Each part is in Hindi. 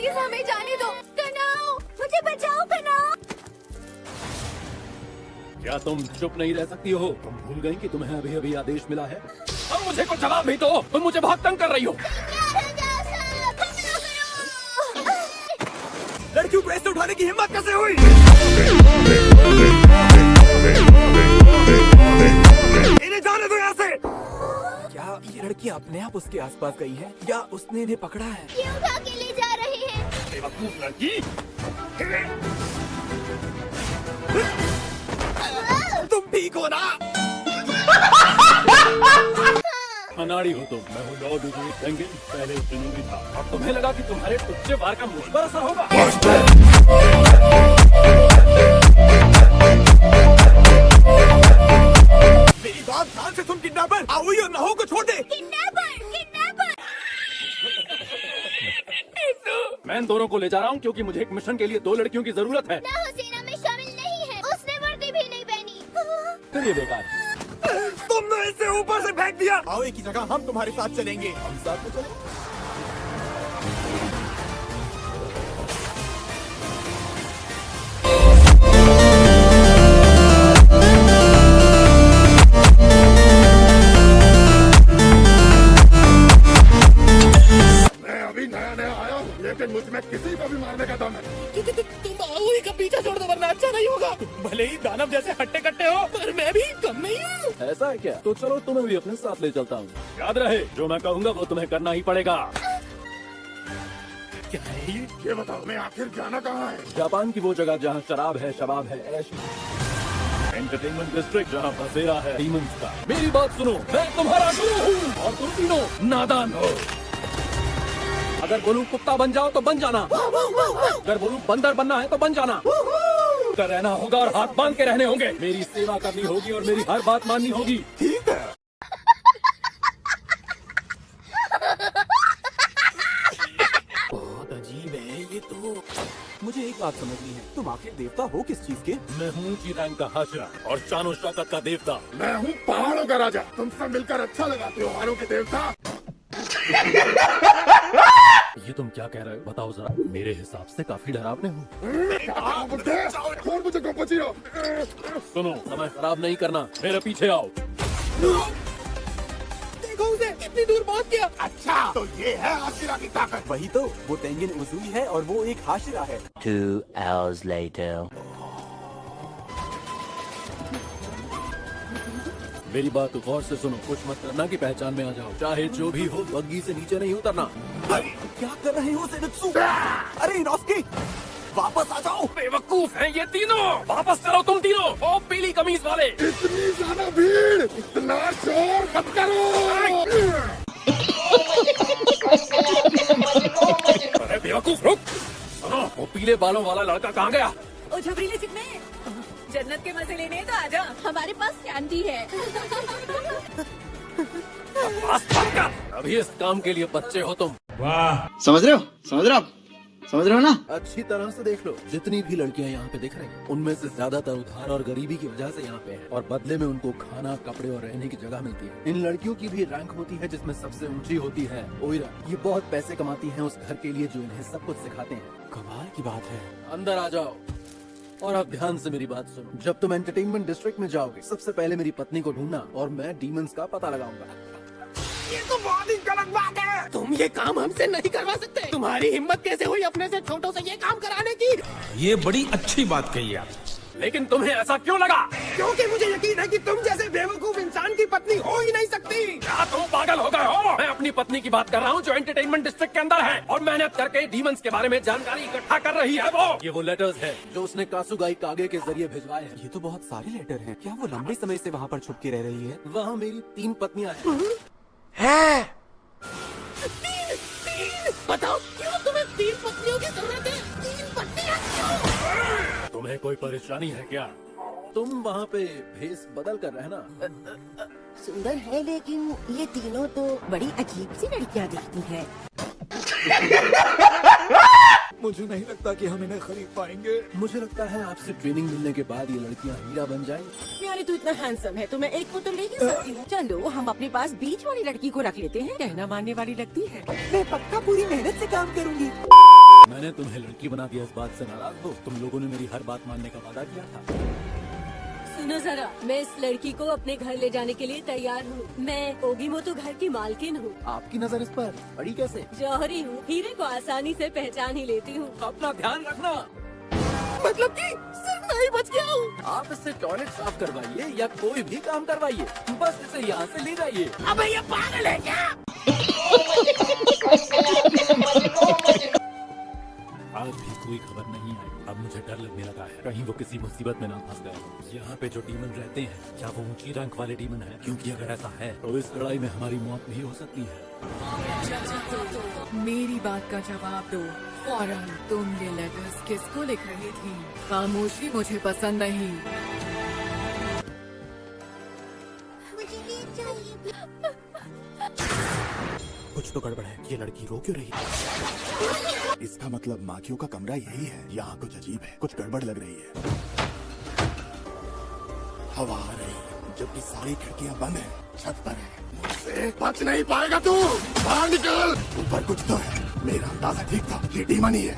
प्लीज हमें जाने दो। कनाओ, मुझे बचाओ कनाओ। क्या तुम चुप नहीं रह सकती हो? तुम भूल गई कि तुम्हें अभी अभी आदेश मिला है? अब मुझे कुछ जवाब भी दो। तुम मुझे बहुत तंग कर रही हो। लड़कियों को ऐसे उठाने की हिम्मत कैसे हुई? इन्हें जाने दो यहाँ से। क्या ये लड़की अपने आप उसके आसपास गई है या उसने इन्हें पकड़ा है? ये उठा के ले जा रहे हैं। बेवकूफ लड़की। तुम ठीक हो ना? अनाड़ी हो तुम। मैं हूँ लॉर्ड पेंगिन, पहले जुनूनी था और तुम्हें लगा कि तुम्हारे तुच्छ वार का मुझ पर असर होगा। मेरी बात ध्यान से सुन किडनैपर। आओ और नहो को छोड़ दे। Kidnapper, kidnapper. मैं इन दोनों को ले जा रहा हूँ क्योंकि मुझे एक मिशन के लिए 2 लड़कियों की जरूरत है। ना सेना में शामिल नहीं है। उसने वर्दी भी नहीं पहनी। फिर ये बेकार। तुमने इसे ऊपर से फेंक दिया। आओ एक ही जगह हम तुम्हारे साथ चलेंगे। हम साथ में चलें? मैं अभी नया आया हूँ, लेकिन मुझ में किसी को भी मारने का दम है। तुम आओ का पीछा छोड़ दो वरना अच्छा नहीं होगा। भले ही दानव जैसे हट्टे कट्टे हो पर मैं भी कम नहीं हूँ। ऐसा है क्या? तो चलो तुम्हें भी अपने साथ ले चलता हूँ। याद रहे जो मैं कहूँगा वो तुम्हें करना ही पड़ेगा। क्या है ये बताओ, मैं आखिर जाना कहाँ है? जापान की वो जगह जहाँ शराब है, शबाब है, ऐश एंटरटेनमेंट डिस्ट्रिक्ट जहाँ बसेरा है डीमंस का। मेरी बात सुनो, मैं तुम्हारा गुरु हूँ और तुम तीनों नादान हो। अगर बोलूं कुत्ता बन जाओ तो बन जाना, अगर बोलूं बंदर बनना है तो बन जाना। कर रहना होगा और हाथ बांध के रहने होंगे। मेरी सेवा करनी होगी और मेरी हर बात माननी होगी। ठीक है। बहुत अजीब है ये तो। मुझे एक बात समझनी है, तुम आखिर देवता हो किस चीज के? मैं हूँ ऊंची रैंक का हाशरा और शान शौकत का देवता। मैं हूँ पहाड़ों का राजा। तुमसे मिलकर अच्छा लगा। त्योहारों के देवता। ये तुम क्या कह रहे हो? बताओ जरा। मेरे हिसाब से काफी डरावने हो। सुनो, समय खराब नहीं करना, मेरे पीछे आओ। देखो उसे कितनी दूर पहुंच गया। अच्छा तो ये है हाशिरा की ताकत। वही तो, वो तेंगिन उज़ुई है और वो एक हाशिरा है। 2 hours later. मेरी बात गौर से सुनो, कुछ मत करना की पहचान में आ जाओ। चाहे जो भी हो, बग्गी से नीचे नहीं उतरना। अरे क्या कर रहे हो सेनित्सु? अरे इनोस्की, वापस आ जाओ। बेवकूफ हैं ये तीनों। वापस चलो तुम तीनों। ओ पीली कमीज वाले। इतनी ज्यादा भीड़, इतना शोर मत करो। अरे बेवकूफ रुक। सुनो, वो पीले बालों वाला लड़का कहाँ गया? ओ झबरीले चिकने, जन्नत के मजे लेने तो आजा। हमारे पास कैंडी है। अभी इस काम के लिए बच्चे हो तुम। वाह, समझ रहे हो? समझ रहे हो ना? अच्छी तरह से देख लो, जितनी भी लड़कियां यहाँ पे दिख रही हैं, उनमें से ज्यादातर उधार और गरीबी की वजह से यहाँ पे हैं और बदले में उनको खाना, कपड़े और रहने की जगह मिलती है। इन लड़कियों की भी रैंक होती है जिसमें सबसे ऊंची होती है ओइरा। ये बहुत पैसे कमाती हैं उस घर के लिए जो इन्हें सब कुछ सिखाते हैं। कमाल की बात है। अंदर आ जाओ और अब ध्यान से मेरी बात सुनो। जब तुम एंटरटेनमेंट डिस्ट्रिक्ट में जाओगे, सबसे पहले मेरी पत्नी को ढूंढना और मैं डीमंस का पता लगाऊंगा। ये तो बहुत ही गलत बात है। तुम ये काम हमसे नहीं करवा सकते। तुम्हारी हिम्मत कैसे हुई अपने से छोटों से ये काम कराने की? ये बड़ी अच्छी बात कही आप। लेकिन तुम्हें ऐसा क्यों लगा? क्योंकि मुझे यकीन है कि तुम जैसे बेवकूफ इंसान की पत्नी हो ही नहीं सकती। क्या तुम पागल हो गए हो? मैं अपनी पत्नी की बात कर रहा हूँ जो एंटरटेनमेंट डिस्ट्रिक्ट के अंदर है और मेहनत करके डीमंस के बारे में जानकारी इकट्ठा कर रही है। वो ये लेटर्स है जो उसने कासुगाई कागे के जरिए भिजवाए हैं। ये तो बहुत सारे लेटर हैं। क्या वो लंबे समय से वहाँ पर छुप के रह रही है? वहाँ मेरी 3 पत्नियाँ हैं। बताओ क्यों तुम्हें 3 पत्नियों की जरूरत है? 3 पत्नियां क्यों? तुम्हें कोई परेशानी है क्या? तुम वहाँ पे भेस बदल कर रहना। सुंदर है लेकिन ये तीनों तो बड़ी अजीब सी लड़कियाँ दिखती हैं। मुझे नहीं लगता कि हम इन्हें खरीद पाएंगे। मुझे लगता है आपसे ट्रेनिंग मिलने के बाद ये लड़कियाँ हीरा बन जाएंगी। यार तू इतना हैंडसम है तो मैं एक को तो ले ही सकती हूँ। चलो हम अपने पास बीच वाली लड़की को रख लेते हैं। कहना मानने वाली लगती है। मैं पक्का पूरी मेहनत से काम करूँगी। मैंने मैंने तुम्हें लड़की बना दिया, इस बात से नाराज हो? तुम लोगों ने मेरी हर बात मानने का वादा किया था। सुनो जरा, मैं इस लड़की को अपने घर ले जाने के लिए तैयार हूँ। मैं ओगीमोतो घर की मालकिन हूँ। आपकी नजर इस पर पड़ी कैसे? जौहरी हूँ, हीरे को आसानी से पहचान ही लेती हूँ। अपना ध्यान रखना। मतलब कि सिर्फ मैं ही बच गया हूँ। आप इससे टॉयलेट साफ करवाइए या कोई भी काम करवाइए, बस इसे यहाँ से ले जाइए। अबे ये पागल है क्या? आज भी कोई खबर नहीं आई। अब मुझे डर लगने लगा है, कहीं वो किसी मुसीबत में ना फंस गए हो। यहाँ पे जो डीमन रहते हैं, क्या वो ऊंची रैंक वाले डीमन हैं? क्योंकि अगर ऐसा है तो इस लड़ाई में हमारी मौत भी हो सकती है। मेरी बात का जवाब दो फौरन। तुम ये लेटर्स किसको लिख रही थी? खामोशी मुझे पसंद नहीं। मुझे ये चाहिए। कुछ तो गड़बड़ है, ये लड़की रो क्यों रही है? इसका मतलब माखियों का कमरा यही है। यहाँ कुछ अजीब है, कुछ गड़बड़ लग रही है। हवा आ रही है, जबकि सारी खिड़कियाँ बंद हैं। छत पर है, मुझसे बच नहीं पाएगा तू। बाहर निकल। ऊपर कुछ तो है, मेरा अंदाजा ठीक था, ये डीमन ही है।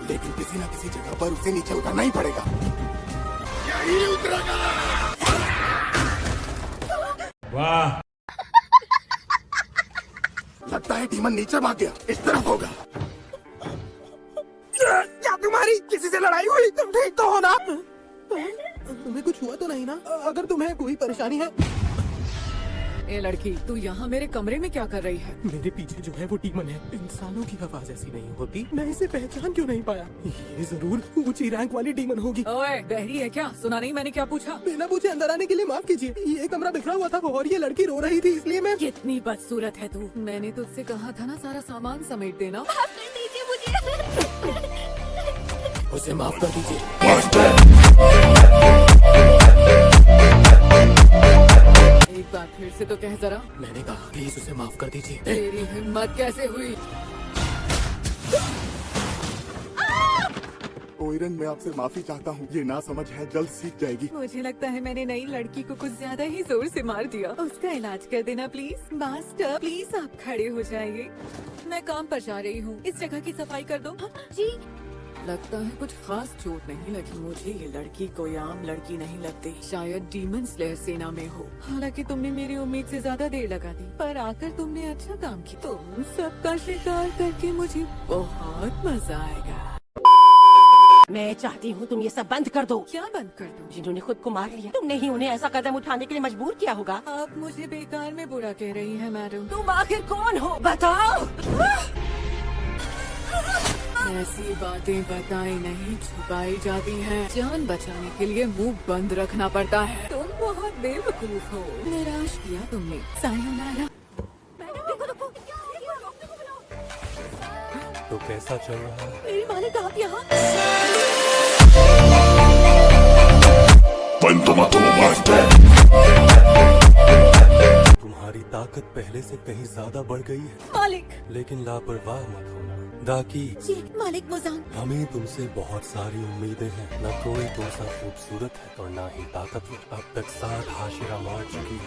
लेकिन किसी न किसी जगह पर उसे नीचे उतरना ही पड़ेगा। यही उतरेगा। वाह, लगता है डीमन नीचे भाग गया, इस तरफ होगा। क्या तुम्हारी किसी से लड़ाई हुई? तुम ठीक तो हो ना? तुम्हें कुछ हुआ तो नहीं ना? अगर तुम्हें कोई परेशानी है। ए लड़की, तू यहाँ मेरे कमरे में क्या कर रही है? मेरे पीछे जो है वो डीमन है। इंसानों की आवाज ऐसी नहीं होती। मैं इसे पहचान क्यों नहीं पाया? ये जरूर ऊंची रैंक वाली डीमन होगी। ओए, बहरी है क्या? सुना नहीं मैंने क्या पूछा? बिना पूछे अंदर आने के लिए माफ कीजिए। ये कमरा बिखरा हुआ था और ये लड़की रो रही थी, इसलिए मैं। कितनी बदसूरत है तू। मैंने तुझसे कहा था ना सारा सामान समेट देना। उसे माफ कर दीजिए। एक बार फिर से तो कह जरा। मैंने कहा प्लीज उसे माफ कर दीजिए। तेरी हिम्मत कैसे हुई? ओइरन, मैं आपसे माफी चाहता हूँ। ये ना समझ है, जल्द सीख जाएगी। मुझे लगता है मैंने नई लड़की को कुछ ज्यादा ही जोर से मार दिया। उसका इलाज कर देना प्लीज। मास्टर प्लीज आप खड़े हो जाइए। मैं काम पर जा रही हूँ, इस जगह की सफाई कर दो। जी। लगता है कुछ खास चोट नहीं लगी मुझे। ये लड़की कोई आम लड़की नहीं लगती, शायद डीमन स्लेयर सेना में हो। हालांकि तुमने मेरी उम्मीद से ज्यादा देर लगा दी, पर आकर तुमने अच्छा काम किया। तुम सबका शिकार करके मुझे बहुत मजा आएगा। मैं चाहती हूँ तुम ये सब बंद कर दो। क्या बंद कर दूं? जिन्होंने खुद को मार लिया, तुमने ही उन्हें ऐसा कदम उठाने के लिए मजबूर किया होगा। आप मुझे बेकार में बुरा कह रही हैं मैडम। तुम आखिर कौन हो, बताओ। ऐसी बातें बताई नहीं, छुपाई जाती हैं। जान बचाने के लिए मुंह बंद रखना पड़ता है। तुम बहुत बेवकूफ हो। निराश किया तुमने। सायोनारा। तो कैसा चल रहा है? मेरी मालिक आप यहाँ? तुम्हारी ताकत पहले से कहीं ज्यादा बढ़ गई है, मालिक। लेकिन लापरवाह मत होना दाकी। जी मालिक मुजान। हमें तुमसे बहुत सारी उम्मीदें हैं। न कोई तुमसा खूबसूरत है और न ही ताकतवर। अब तक 7 हाशिरा मार चुकी है।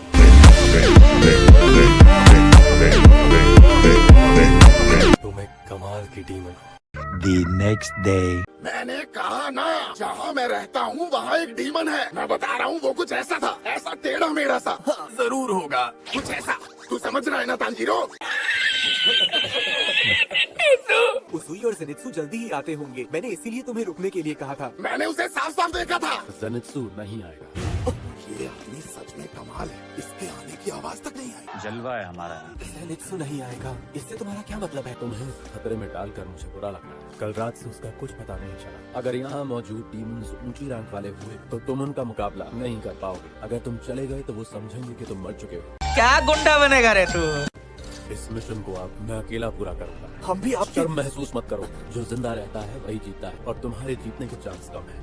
तुम एक कमाल की डीमन हो। The next day. मैंने कहा ना, जहाँ मैं रहता हूँ वहाँ एक डीमन है। मैं बता रहा हूँ, वो कुछ ऐसा था, ऐसा टेढ़ा मेढ़ा सा। हाँ, जरूर होगा कुछ ऐसा। तू समझ रहा है ना तांजीरो? उसुई और जेनित्सु जल्दी ही आते होंगे। मैंने इसीलिए तुम्हें रुकने के लिए कहा था। मैंने उसे साफ साफ देखा था। ज़ेनित्सु नहीं आएगा। ये आदमी सच में कमाल है, इसके आने की आवाज तक नहीं आई। जलवा है हमारा। जेनित्सु नहीं आएगा, इससे तुम्हारा क्या मतलब है? तुम्हें खतरे में डालकर मुझे बुरा लग रहा है। कल रात से उसका कुछ पता नहीं चला। अगर यहाँ मौजूद डीमंस ऊंची रैंक वाले हुए तो तुम उनका मुकाबला नहीं कर पाओगे। अगर तुम चले गए तो वो समझेंगे कि तुम मर चुके हो। क्या गुंडा बनेगा रे तू? इस मिशन को आप मैं अकेला पूरा करूंगा। हम भी आप शर्म महसूस मत करो। जो जिंदा रहता है वही जीतता है और तुम्हारे जीतने के चांस कम है।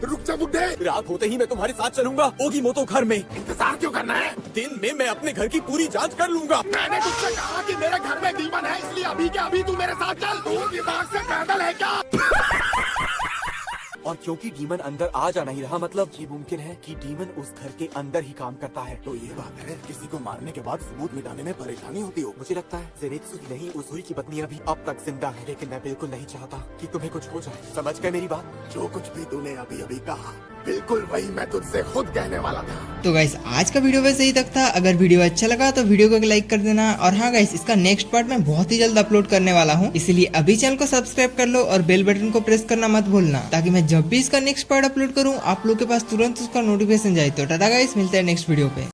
रुक जा बुड्ढे। रात होते ही मैं तुम्हारे साथ चलूंगा ओगीमोतो घर में। इंतजार क्यों करना है? दिन में मैं अपने घर की पूरी जांच कर लूंगा। मैंने तुझसे कहा कि मेरे घर में डीमन है, इसलिए अभी के अभी तू मेरे साथ चल। तू दिमाग से पैदल है क्या? और क्योंकि डीमन अंदर आ जा नहीं रहा, मतलब ये मुमकिन है कि डीमन उस घर के अंदर ही काम करता है। तो ये बात है, किसी को मारने के बाद सबूत मिटाने में परेशानी होती हो। मुझे लगता है ज़ेनित्सु ही नहीं, उज़ुई की पत्नी अभी अब तक जिंदा है, लेकिन मैं बिल्कुल नहीं चाहता कि तुम्हें कुछ हो जाए। समझ गए मेरी बात? जो कुछ भी तूने अभी अभी कहा, बिल्कुल वही मैं तुझसे खुद कहने वाला था। तो गाइस आज का वीडियो वैसे ही तक था। अगर वीडियो अच्छा लगा तो वीडियो को एक लाइक कर देना। और हाँ गाइस, इसका नेक्स्ट पार्ट मैं बहुत ही जल्द अपलोड करने वाला हूँ, इसलिए अभी चैनल को सब्सक्राइब कर लो और बेल बटन को प्रेस करना मत भूलना, ताकि मैं जब भी इसका नेक्स्ट पार्ट अपलोड करूँ आप लोग के पास तुरंत उसका नोटिफिकेशन जाए। तो टाटा गाइस, मिलते हैं नेक्स्ट वीडियो पे।